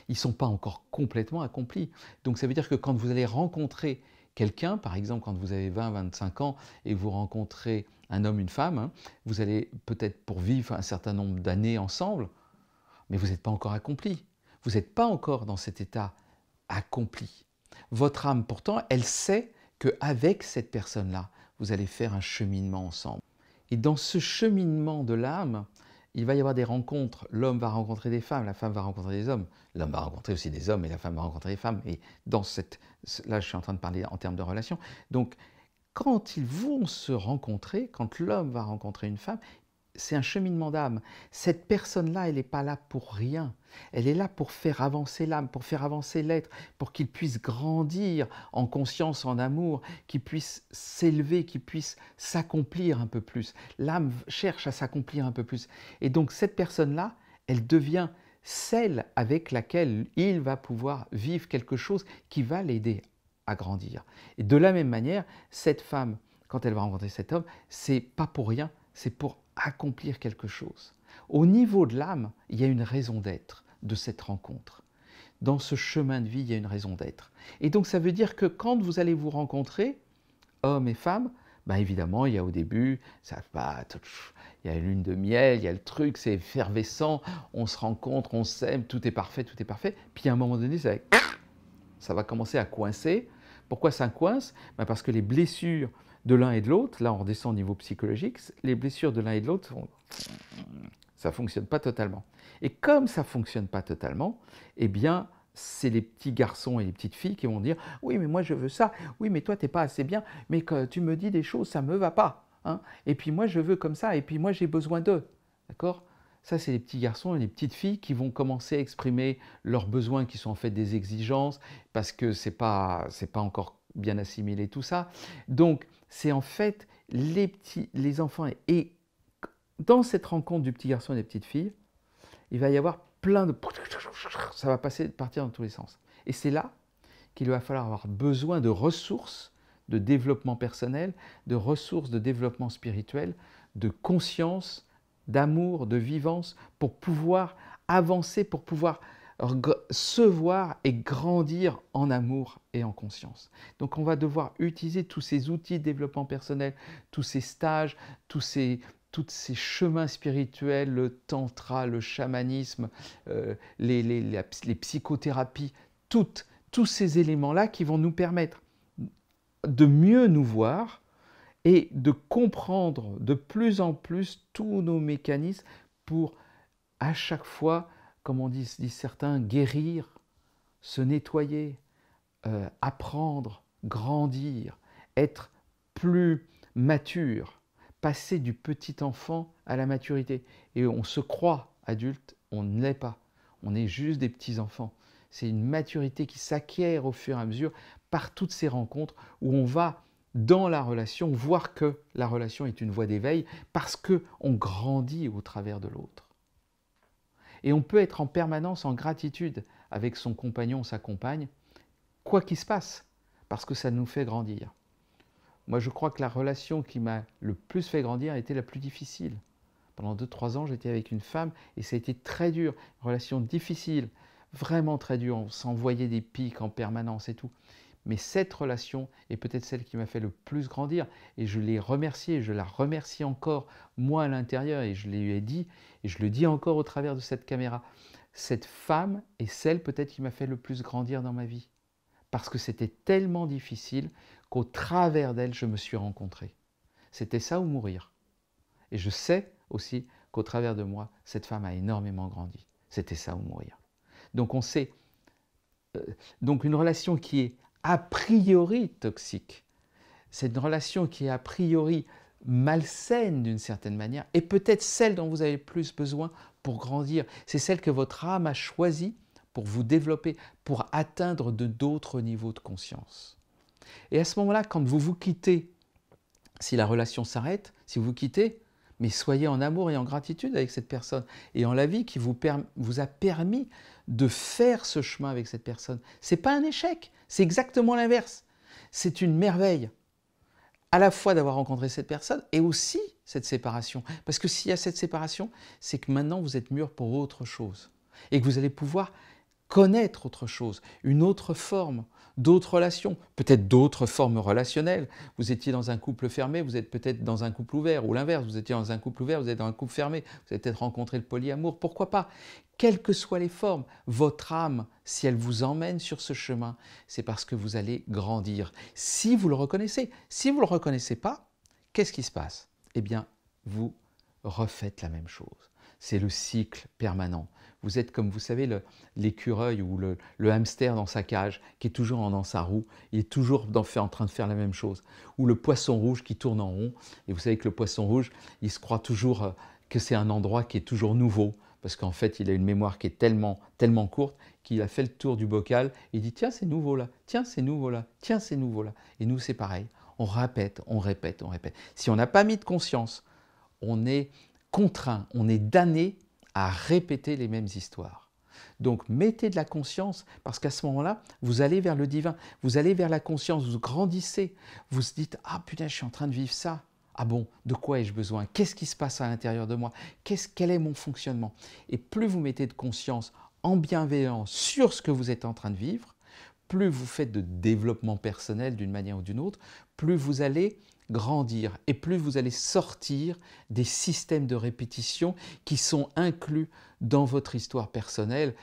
Ils ne sont pas encore complètement accomplis. Donc ça veut dire que quand vous allez rencontrer quelqu'un, par exemple quand vous avez 20-25 ans et vous rencontrez un homme, une femme, hein, vous allez peut-être pour vivre un certain nombre d'années ensemble, mais vous n'êtes pas encore accompli. Vous n'êtes pas encore dans cet état accompli. Votre âme, pourtant, elle sait qu'avec cette personne-là, vous allez faire un cheminement ensemble. Et dans ce cheminement de l'âme, il va y avoir des rencontres. L'homme va rencontrer des femmes, la femme va rencontrer des hommes. L'homme va rencontrer aussi des hommes et la femme va rencontrer des femmes. Et dans là, je suis en train de parler en termes de relations. Donc, quand ils vont se rencontrer, quand l'homme va rencontrer une femme, c'est un cheminement d'âme. Cette personne-là, elle n'est pas là pour rien. Elle est là pour faire avancer l'âme, pour faire avancer l'être, pour qu'il puisse grandir en conscience, en amour, qu'il puisse s'élever, qu'il puisse s'accomplir un peu plus. L'âme cherche à s'accomplir un peu plus. Et donc cette personne-là, elle devient celle avec laquelle il va pouvoir vivre quelque chose qui va l'aider à grandir. Et de la même manière, cette femme, quand elle va rencontrer cet homme, c'est pas pour rien, c'est pour accomplir quelque chose. Au niveau de l'âme, il y a une raison d'être de cette rencontre. Dans ce chemin de vie, il y a une raison d'être. Et donc ça veut dire que quand vous allez vous rencontrer, hommes et femmes, ben évidemment, il y a au début, il y a une lune de miel, il y a le truc, c'est effervescent, on se rencontre, on s'aime, tout est parfait, puis à un moment donné, ça va commencer à coincer. Pourquoi ça coince? Ben parce que les blessures de l'un et de l'autre, là on redescend au niveau psychologique, les blessures de l'un et de l'autre, ça ne fonctionne pas totalement. Et comme ça ne fonctionne pas totalement, eh bien, c'est les petits garçons et les petites filles qui vont dire « Oui, mais moi je veux ça, oui, mais toi tu n'es pas assez bien, mais quand tu me dis des choses, ça ne me va pas. Hein. Et puis moi je veux comme ça, et puis moi j'ai besoin d'eux. » D'accord ? Ça, c'est les petits garçons et les petites filles qui vont commencer à exprimer leurs besoins qui sont en fait des exigences, parce que ce n'est pas encore bien assimilé tout ça. Donc, c'est en fait les enfants. Et dans cette rencontre du petit garçon et des petites filles, il va y avoir plein de... Ça va partir dans tous les sens. Et c'est là qu'il va falloir avoir besoin de ressources de développement personnel, de ressources de développement spirituel, de conscience, d'amour, de vivance, pour pouvoir avancer, pour pouvoir se voir et grandir en amour et en conscience. Donc on va devoir utiliser tous ces outils de développement personnel, tous ces stages, tous ces chemins spirituels, le tantra, le chamanisme, les psychothérapies, tous ces éléments-là qui vont nous permettre de mieux nous voir et de comprendre de plus en plus tous nos mécanismes pour à chaque fois, comme disent certains, guérir, se nettoyer, apprendre, grandir, être plus mature, passer du petit enfant à la maturité. Et on se croit adulte, on ne l'est pas. On est juste des petits enfants. C'est une maturité qui s'acquiert au fur et à mesure par toutes ces rencontres où on va dans la relation voir que la relation est une voie d'éveil parce qu'on grandit au travers de l'autre. Et on peut être en permanence en gratitude avec son compagnon ou sa compagne, quoi qu'il se passe, parce que ça nous fait grandir. Moi, je crois que la relation qui m'a le plus fait grandir a été la plus difficile. Pendant 2-3 ans, j'étais avec une femme et ça a été très dur, une relation difficile, vraiment très dure, on s'envoyait des pics en permanence et tout. Mais cette relation est peut-être celle qui m'a fait le plus grandir et je l'ai remerciée, je la remercie encore, moi à l'intérieur, et je lui ai dit, et je le dis encore au travers de cette caméra, cette femme est celle peut-être qui m'a fait le plus grandir dans ma vie. Parce que c'était tellement difficile qu'au travers d'elle, je me suis rencontré. C'était ça ou mourir. Et je sais aussi qu'au travers de moi, cette femme a énormément grandi. C'était ça ou mourir. Donc on sait, donc une relation qui est a priori toxique, c'est une relation qui est a priori malsaine d'une certaine manière, et peut-être celle dont vous avez le plus besoin pour grandir. C'est celle que votre âme a choisie pour vous développer, pour atteindre d'autres niveaux de conscience. Et à ce moment-là, quand vous vous quittez, si la relation s'arrête, si vous vous quittez, mais soyez en amour et en gratitude avec cette personne et en la vie qui vous a permis de faire ce chemin avec cette personne. Ce n'est pas un échec, c'est exactement l'inverse. C'est une merveille, à la fois d'avoir rencontré cette personne et aussi cette séparation. Parce que s'il y a cette séparation, c'est que maintenant vous êtes mûr pour autre chose et que vous allez pouvoir connaître autre chose, une autre forme, d'autres relations, peut-être d'autres formes relationnelles. Vous étiez dans un couple fermé, vous êtes peut-être dans un couple ouvert, ou l'inverse, vous étiez dans un couple ouvert, vous êtes dans un couple fermé, vous avez peut-être rencontré le polyamour, pourquoi pas? Quelles que soient les formes, votre âme, si elle vous emmène sur ce chemin, c'est parce que vous allez grandir. Si vous le reconnaissez, si vous ne le reconnaissez pas, qu'est-ce qui se passe? Eh bien, vous refaites la même chose. C'est le cycle permanent. Vous êtes comme, vous savez, l'écureuil ou le hamster dans sa cage, qui est toujours dans sa roue, il est toujours en train de faire la même chose. Ou le poisson rouge qui tourne en rond. Et vous savez que le poisson rouge, il se croit toujours que c'est un endroit qui est toujours nouveau, parce qu'en fait, il a une mémoire qui est tellement courte qu'il a fait le tour du bocal, et il dit « tiens, c'est nouveau là, tiens, c'est nouveau là, tiens, c'est nouveau là ». Et nous, c'est pareil, on répète, on répète, on répète. Si on n'a pas mis de conscience, on est contraint, on est damné à répéter les mêmes histoires. Donc mettez de la conscience, parce qu'à ce moment-là, vous allez vers le divin, vous allez vers la conscience, vous grandissez, vous vous dites « ah putain, je suis en train de vivre ça ». Ah bon, de quoi ai-je besoin? Qu'est-ce qui se passe à l'intérieur de moi? Quel est mon fonctionnement? Et plus vous mettez de conscience en bienveillance sur ce que vous êtes en train de vivre, plus vous faites de développement personnel d'une manière ou d'une autre, plus vous allez grandir et plus vous allez sortir des systèmes de répétition qui sont inclus dans votre histoire personnelle,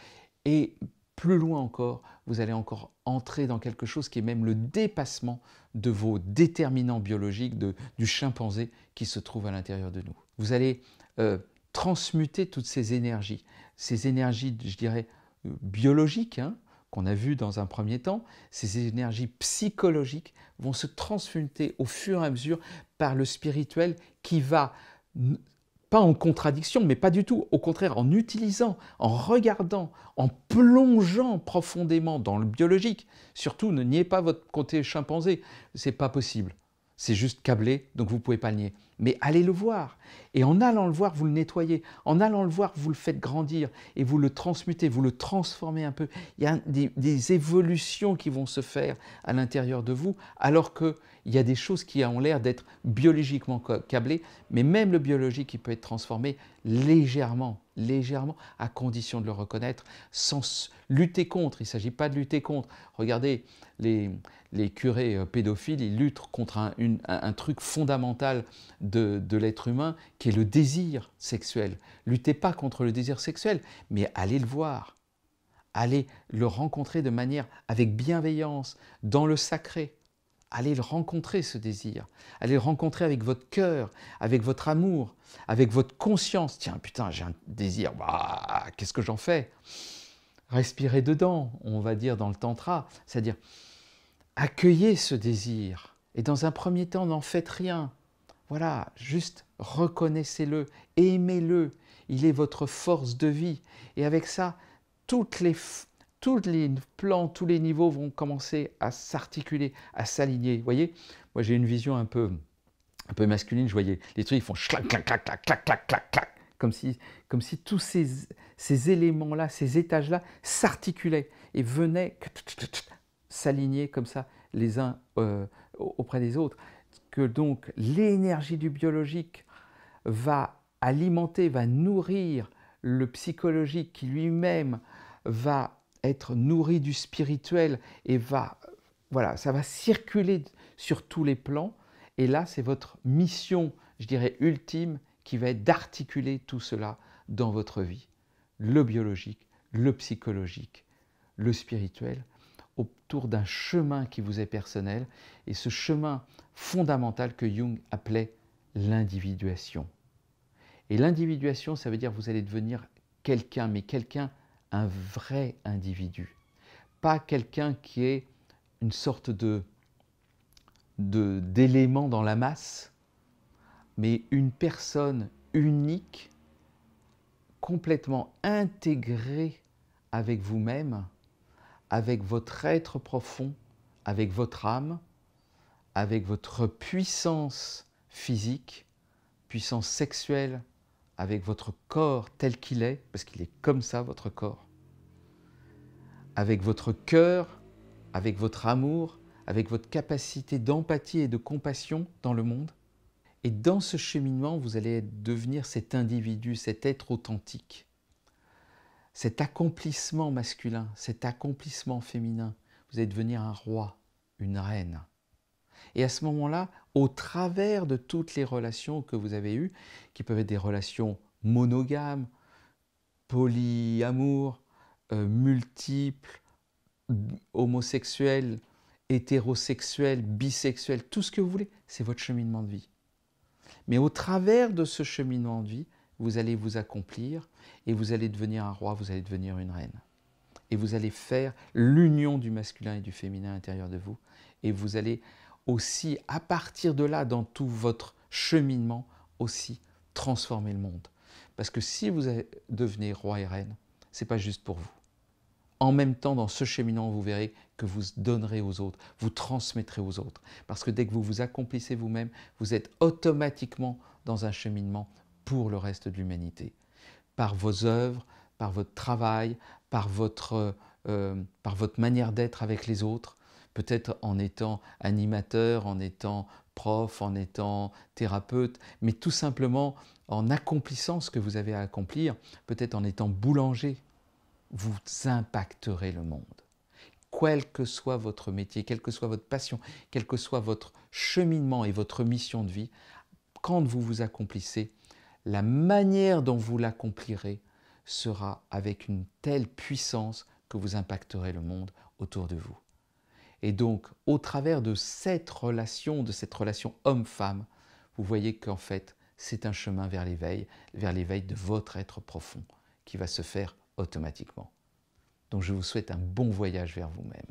et plus loin encore, vous allez encore entrer dans quelque chose qui est même le dépassement de vos déterminants biologiques du chimpanzé qui se trouve à l'intérieur de nous. Vous allez transmuter toutes ces énergies, je dirais, biologiques, hein, qu'on a vu dans un premier temps, ces énergies psychologiques vont se transmuter au fur et à mesure par le spirituel qui va, pas en contradiction, mais pas du tout, au contraire, en utilisant, en regardant, en plongeant profondément dans le biologique. Surtout, ne niez pas votre côté chimpanzé, c'est pas possible. C'est juste câblé, donc vous ne pouvez pas le nier. mais allez le voir. Et en allant le voir, vous le nettoyez. En allant le voir, vous le faites grandir et vous le transmutez, vous le transformez un peu. Il y a des évolutions qui vont se faire à l'intérieur de vous, alors qu'il y a des choses qui ont l'air d'être biologiquement câblées, mais même le biologique, il peut être transformé légèrement, à condition de le reconnaître, sans lutter contre. Il ne s'agit pas de lutter contre. Regardez, les curés pédophiles, ils luttent contre un truc fondamental de l'être humain, qui est le désir sexuel. Luttez pas contre le désir sexuel, mais allez le voir. Allez le rencontrer de manière avec bienveillance, dans le sacré. Allez le rencontrer, ce désir. Allez le rencontrer avec votre cœur, avec votre amour, avec votre conscience. Tiens, putain, j'ai un désir, bah, qu'est-ce que j'en fais? Respirez dedans, on va dire dans le tantra, c'est-à-dire accueillez ce désir. Et dans un premier temps, n'en faites rien. Voilà, juste reconnaissez-le, aimez-le. Il est votre force de vie. Et avec ça, tous les plans, tous les niveaux vont commencer à s'articuler, à s'aligner. Vous voyez, moi j'ai une vision un peu masculine. Je voyais les trucs, ils font clac, clac, clac, clac, clac, clac, clac, clac, comme si tous ces éléments-là, ces étages-là s'articulaient et venaient s'aligner comme ça les uns auprès des autres. Que donc l'énergie du biologique va alimenter, va nourrir le psychologique qui lui-même va être nourri du spirituel et voilà, ça va circuler sur tous les plans. Et là, c'est votre mission, je dirais, ultime, qui va être d'articuler tout cela dans votre vie. Le biologique, le psychologique, le spirituel, autour d'un chemin qui vous est personnel, et ce chemin fondamental que Jung appelait l'individuation. Et l'individuation, ça veut dire que vous allez devenir quelqu'un, mais quelqu'un, un vrai individu. Pas quelqu'un qui est une sorte d'élément dans la masse, mais une personne unique, complètement intégrée avec vous-même, avec votre être profond, avec votre âme, avec votre puissance physique, puissance sexuelle, avec votre corps tel qu'il est, parce qu'il est comme ça, votre corps, avec votre cœur, avec votre amour, avec votre capacité d'empathie et de compassion dans le monde. Et dans ce cheminement, vous allez devenir cet individu, cet être authentique, cet accomplissement masculin, cet accomplissement féminin. Vous allez devenir un roi, une reine. Et à ce moment-là, au travers de toutes les relations que vous avez eues, qui peuvent être des relations monogames, polyamour, multiples, homosexuels, hétérosexuels, bisexuels, tout ce que vous voulez, c'est votre cheminement de vie. Mais au travers de ce cheminement de vie, vous allez vous accomplir et vous allez devenir un roi, vous allez devenir une reine. Et vous allez faire l'union du masculin et du féminin à l'intérieur de vous. Et vous allez aussi, à partir de là, dans tout votre cheminement, aussi transformer le monde. Parce que si vous devenez roi et reine, ce n'est pas juste pour vous. En même temps, dans ce cheminement, vous verrez que vous donnerez aux autres, vous transmettrez aux autres. Parce que dès que vous vous accomplissez vous-même, vous êtes automatiquement dans un cheminement pour le reste de l'humanité. Par vos œuvres, par votre travail, par votre manière d'être avec les autres, peut-être en étant animateur, en étant prof, en étant thérapeute, mais tout simplement en accomplissant ce que vous avez à accomplir, peut-être en étant boulanger, vous impacterez le monde. Quel que soit votre métier, quelle que soit votre passion, quel que soit votre cheminement et votre mission de vie, quand vous vous accomplissez, la manière dont vous l'accomplirez sera avec une telle puissance que vous impacterez le monde autour de vous. Et donc, au travers de cette relation homme-femme, vous voyez qu'en fait, c'est un chemin vers l'éveil de votre être profond qui va se faire automatiquement. Donc je vous souhaite un bon voyage vers vous-même.